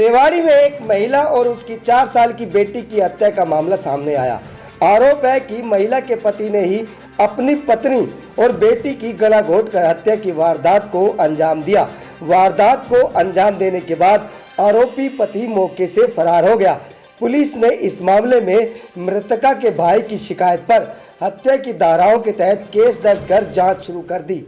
रेवाड़ी में एक महिला और उसकी 4 साल की बेटी की हत्या का मामला सामने आया। आरोप है कि महिला के पति ने ही अपनी पत्नी और बेटी की गला घोंटकर हत्या की वारदात को अंजाम दिया। वारदात को अंजाम देने के बाद आरोपी पति मौके से फरार हो गया। पुलिस ने इस मामले में मृतका के भाई की शिकायत पर हत्या की धाराओं के तहत केस दर्ज कर जांच शुरू कर दी।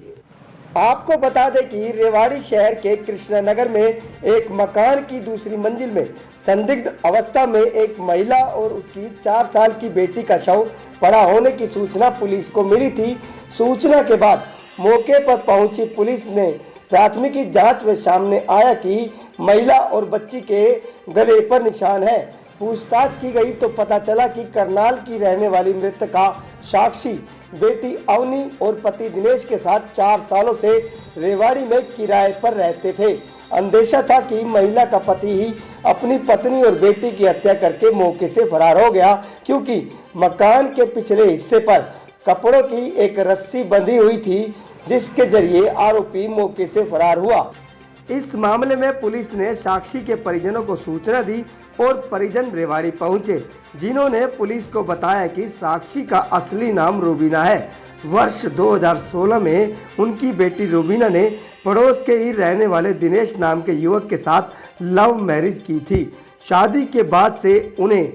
आपको बता दें कि रेवाड़ी शहर के कृष्णानगर में एक मकान की दूसरी मंजिल में संदिग्ध अवस्था में एक महिला और उसकी 4 साल की बेटी का शव पड़ा होने की सूचना पुलिस को मिली थी। सूचना के बाद मौके पर पहुंची पुलिस ने प्राथमिकी जांच में सामने आया कि महिला और बच्ची के गले पर निशान है। पूछताछ की गई तो पता चला कि करनाल की रहने वाली मृतका साक्षी बेटी अवनी और पति दिनेश के साथ 4 सालों से रेवाड़ी में किराए पर रहते थे। अंदेशा था कि महिला का पति ही अपनी पत्नी और बेटी की हत्या करके मौके से फरार हो गया, क्योंकि मकान के पिछले हिस्से पर कपड़ों की एक रस्सी बंधी हुई थी, जिसके जरिए आरोपी मौके से फरार हुआ। इस मामले में पुलिस ने साक्षी के परिजनों को सूचना दी और परिजन रेवाड़ी पहुंचे, जिन्होंने पुलिस को बताया कि साक्षी का असली नाम रूबीना है। वर्ष 2016 में उनकी बेटी रूबीना ने पड़ोस के ही रहने वाले दिनेश नाम के युवक के साथ लव मैरिज की थी। शादी के बाद से उन्हें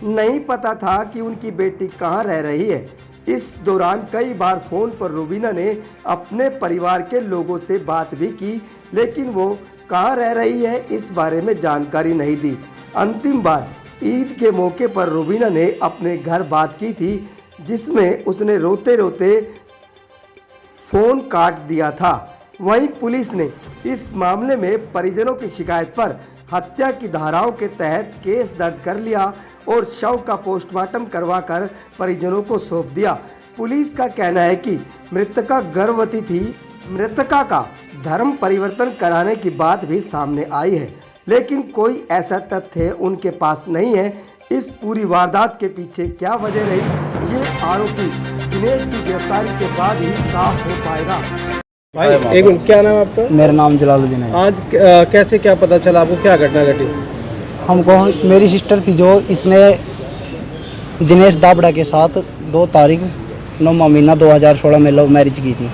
नहीं पता था कि उनकी बेटी कहां रह रही है। इस दौरान कई बार फोन पर रूबीना ने अपने परिवार के लोगों से बात भी की, लेकिन वो कहां रह रही है इस बारे में जानकारी नहीं दी। अंतिम बार ईद के मौके पर रूबीना ने अपने घर बात की थी, जिसमें उसने रोते रोते फोन काट दिया था। वहीं पुलिस ने इस मामले में परिजनों की शिकायत पर हत्या की धाराओं के तहत केस दर्ज कर लिया और शव का पोस्टमार्टम करवाकर परिजनों को सौंप दिया। पुलिस का कहना है कि मृतका गर्भवती थी। मृतका का धर्म परिवर्तन कराने की बात भी सामने आई है, लेकिन कोई ऐसा तथ्य उनके पास नहीं है। इस पूरी वारदात के पीछे क्या वजह रही, ये आरोपी दिनेश की गिरफ्तारी के बाद ही साफ हो पाएगा। भाई एक मिनट, क्या नाम है आपका? मेरा नाम जलालुद्दीन है। आज कैसे क्या पता चला आपको, क्या घटना घटी? हमको मेरी सिस्टर थी जो इसने दिनेश दाबड़ा के साथ 2 तारीख 9 महीना 2016 में लव मैरिज की थी।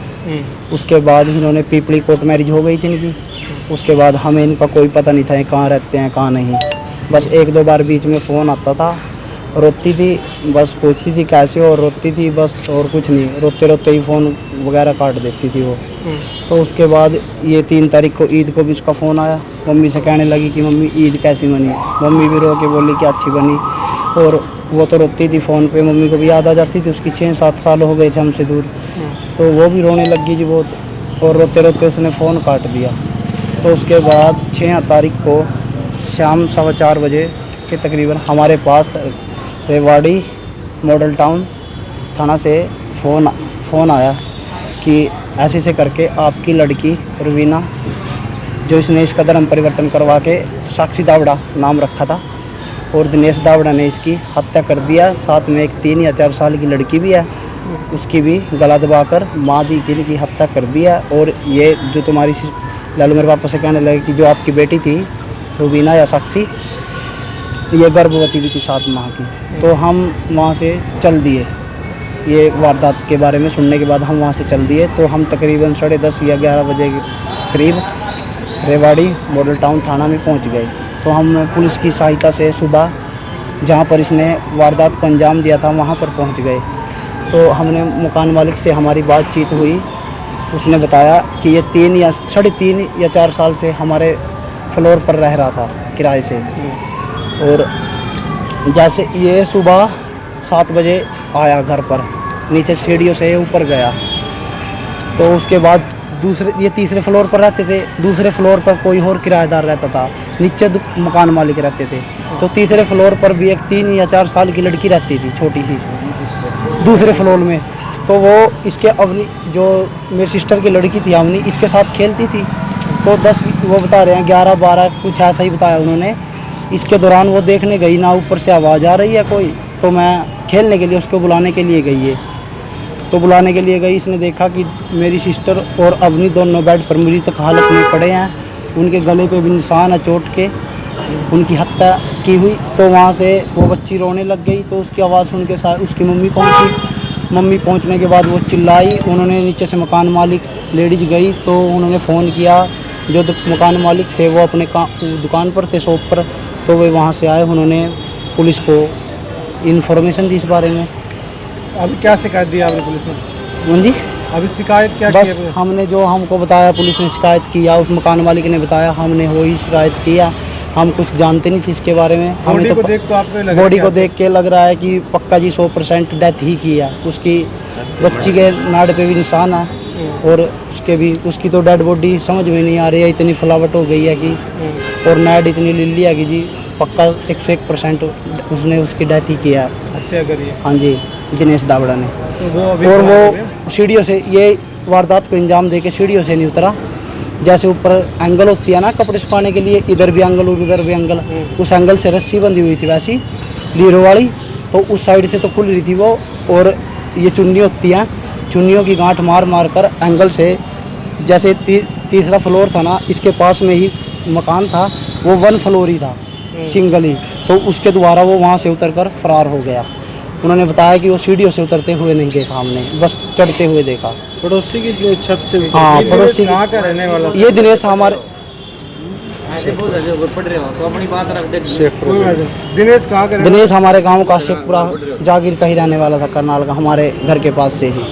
उसके बाद इन्होंने पीपली कोर्ट मैरिज हो गई थी इनकी। उसके बाद हमें इनका कोई पता नहीं था कहाँ रहते हैं कहाँ नहीं। बस 1-2 बार बीच में फ़ोन आता था, रोती थी, बस पूछती थी कैसे और रोती थी, बस और कुछ नहीं। रोते रोते ही फ़ोन वगैरह काट देती थी वो। तो उसके बाद ये 3 तारीख को ईद को भी उसका फ़ोन आया। मम्मी से कहने लगी कि मम्मी ईद कैसी बनी। मम्मी भी रो के बोली कि अच्छी बनी। और वो तो रोती थी फ़ोन पे, मम्मी को भी याद आ जाती थी। उसकी 6-7 साल हो गए थे हमसे दूर, तो वो भी रोने लगी जी बहुत। और रोते रोते उसने फ़ोन काट दिया। तो उसके बाद 6 तारीख को शाम 4:15 बजे के तकरीबन हमारे पास रेवाड़ी मॉडल टाउन थाना से फ़ोन आया कि ऐसे से करके आपकी लड़की रूबीना, जो इसने इसका धर्म परिवर्तन करवा के साक्षी दावड़ा नाम रखा था, और दिनेश दावड़ा ने इसकी हत्या कर दिया। साथ में एक 3 या 4 साल की लड़की भी है, उसकी भी गला दबाकर माँ दी की इनकी हत्या कर दिया। और ये जो तुम्हारी लालू मेरे पापा से कहने लगे कि जो आपकी बेटी थी रूबीना या साक्षी, ये गर्भवती भी थी 7 माह की। तो हम वहाँ से चल दिए। ये वारदात के बारे में सुनने के बाद हम वहाँ से चल दिए। तो हम तकरीबन 10:30 या 11 बजे के करीब रेवाड़ी मॉडल टाउन थाना में पहुँच गए। तो हम पुलिस की सहायता से सुबह जहाँ पर इसने वारदात को अंजाम दिया था वहाँ पर पहुँच गए। तो हमने मकान मालिक से हमारी बातचीत हुई। उसने बताया कि ये 3 या 3.5 या 4 साल से हमारे फ्लोर पर रह रहा था किराए से। और जैसे ये सुबह 7 बजे आया घर पर, नीचे सीढ़ियों से ऊपर गया। तो उसके बाद ये तीसरे फ्लोर पर रहते थे। दूसरे फ्लोर पर कोई और किराएदार रहता था, नीचे मकान मालिक रहते थे। तो तीसरे फ्लोर पर भी एक 3 या 4 साल की लड़की रहती थी, छोटी सी, दूसरे फ्लोर में। तो वो इसके अवनी, जो मेरी सिस्टर की लड़की थी अवनी, इसके साथ खेलती थी। तो 10 वो बता रहे हैं 11-12 कुछ ऐसा ही बताया उन्होंने। इसके दौरान वो देखने गई ना, ऊपर से आवाज़ आ रही है कोई, तो मैं खेलने के लिए उसको बुलाने के लिए गई है। तो बुलाने के लिए गई, इसने देखा कि मेरी सिस्टर और अवनी दोनों बेड पर मृतक हालत में पड़े हैं। उनके गले पे भी निशान है चोट के, उनकी हत्या की हुई। तो वहाँ से वो बच्ची रोने लग गई, तो उसकी आवाज़ सुन के साथ उसकी मम्मी पहुँची। मम्मी पहुँचने के बाद वो चिल्लाई, उन्होंने नीचे से मकान मालिक लेडीज गई, तो उन्होंने फ़ोन किया। जो मकान मालिक थे वो अपने दुकान पर थे, शॉप पर, तो वे वहाँ से आए। उन्होंने पुलिस को इन्फॉर्मेशन दी इस बारे में। अभी क्या शिकायत दी आपने पुलिस में? हाँ जी, अभी शिकायत क्या की बस है? हमने जो हमको बताया, पुलिस ने शिकायत किया, उस मकान मालिक ने बताया, हमने वही शिकायत किया। हम कुछ जानते नहीं थे इसके बारे में। हमें बॉडी तो को देख को आपको लगा बॉडी को देख के लग रहा है कि पक्का जी 100% डेथ ही की है। उसकी बच्ची के नाड़ पे भी निशान है, और उसकी तो डेड बॉडी समझ में नहीं आ रही है, इतनी फलावट हो गई है कि, और नाड़ इतनी लिल्ली है कि जी पक्का 101% उसने उसकी डेथ ही किया है। हत्या करी है। हाँ जी, दिनेश दावड़ा ने। तो वो अभी और फरार वो सीढ़ियों से, ये वारदात को अंजाम दे के सीढ़ियों से नहीं उतरा। जैसे ऊपर एंगल होती है ना कपड़े सुखाने के लिए, इधर भी एंगल और उधर भी एंगल, उस एंगल से रस्सी बंधी हुई थी वैसी लीरो वाली, तो उस साइड से तो खुल रही थी वो। और ये चुन्नी होती है, चुन्नियों की गांठ मार मार कर एंगल से, जैसे तीसरा फ्लोर था ना, इसके पास में ही मकान था, वो 1 फ्लोर ही था, सिंगल ही, तो उसके द्वारा वो वहाँ से उतर कर फरार हो गया। उन्होंने बताया कि वो सीढ़ियों से उतरते हुए नहीं देखा हमने, बस चढ़ते हुए देखा। पड़ोसी की छत से? हाँ, पड़ोसी कहाँ का रहने वाला? ये दिनेश हमारे दिनेश कहाँ का? दिनेश हमारे गांव का शेखपुरा जागीर का ही रहने वाला था, करनाल का, हमारे घर के पास से ही।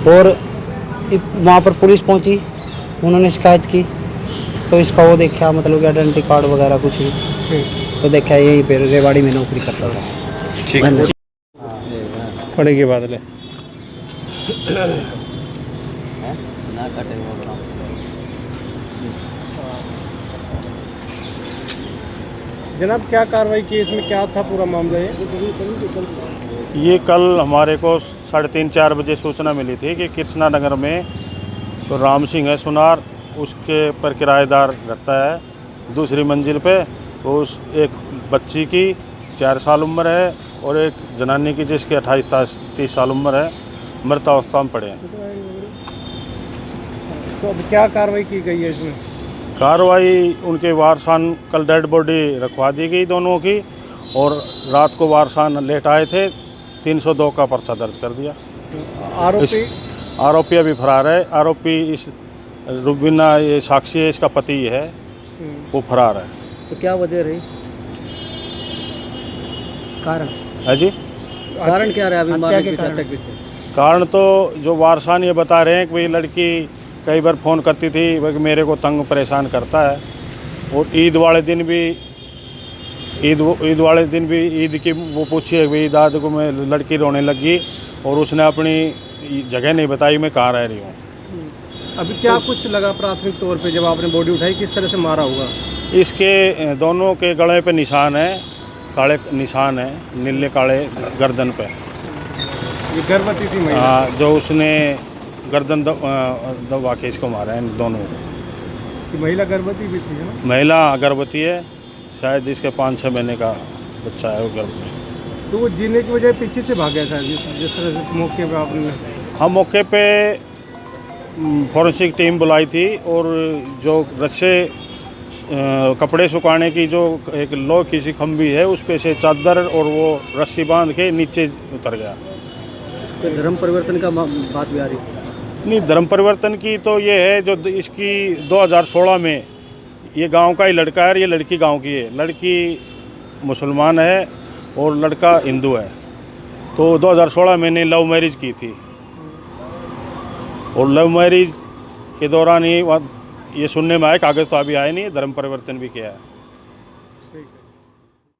और वहाँ पर पुलिस पहुँची, उन्होंने शिकायत की, तो इसका वो देखा, मतलब कि आइडेंटिटी कार्ड वगैरह कुछ भी, तो देखा यहीं पे रेवाड़ी में नौकरी करता था। ठीक पड़ेगी बादल। जनाब, क्या कार्रवाई की, इसमें क्या था पूरा मामला? ये कल हमारे को 3:30-4 बजे सूचना मिली थी कि कृष्णा नगर में तो राम सिंह है सुनार, उसके पर किराएदार रहता है दूसरी मंजिल पे। उस एक बच्ची की 4 साल उम्र है और एक जनानी की जिसकी 28-30 साल उम्र है, मृत अवस्था में पड़े हैं। तो अब क्या कार्रवाई की गई है इसमें? कार्रवाई, उनके वारसान कल डेड बॉडी रखवा दी गई दोनों की, और रात को वारसान लेट आए थे, 302 का पर्चा दर्ज कर दिया। आरोपी अभी फरार है। आरोपी इस रुबीना, ये साक्षी है, इसका पति है, वो फरार है। तो क्या वजह रही, कारण है जी? कारण क्या रहा हत्या के कारण? कारण तो जो वारसान ये बता रहे हैं कि भाई लड़की कई बार फ़ोन करती थी कि मेरे को तंग परेशान करता है, और ईद वाले दिन भी ईद की वो पूछी है भाई दाद को, मैं लड़की रोने लगी और उसने अपनी जगह नहीं बताई, मैं कहाँ रह रही हूँ। अभी क्या कुछ लगा प्राथमिक तौर पे जब आपने बॉडी उठाई, किस तरह से मारा होगा? इसके दोनों के गले पे निशान है, काले निशान है, नीले काले गर्दन पे। ये गर्भवती थी महिला? हाँ, जो उसने गर्दन दबा के इसको मारा है, इन दोनों को। कि महिला गर्भवती भी थी ना? महिला गर्भवती है, शायद इसके 5-6 महीने का बच्चा है वो गर्भ में। तो वो जीने की वजह पीछे से भाग गया शायद, जिस तरह से मौके पे आपने? हम मौके पे फॉरेंसिक टीम बुलाई थी, और जो रस्से कपड़े सुखाने की जो एक लोह की सी खंबी है, उस पे से चादर और वो रस्सी बांध के नीचे उतर गया। तो धर्म परिवर्तन का बात भी आ रही? नहीं, धर्म परिवर्तन की तो ये है, जो इसकी 2016 में ये गांव का ही लड़का है, ये लड़की गांव की है। लड़की मुसलमान है और लड़का हिंदू है। तो 2016 में ने लव मैरिज की थी, और लव मैरिज के दौरान ही ये सुनने में आया, कागज़ तो अभी आए नहीं, धर्म परिवर्तन भी किया है।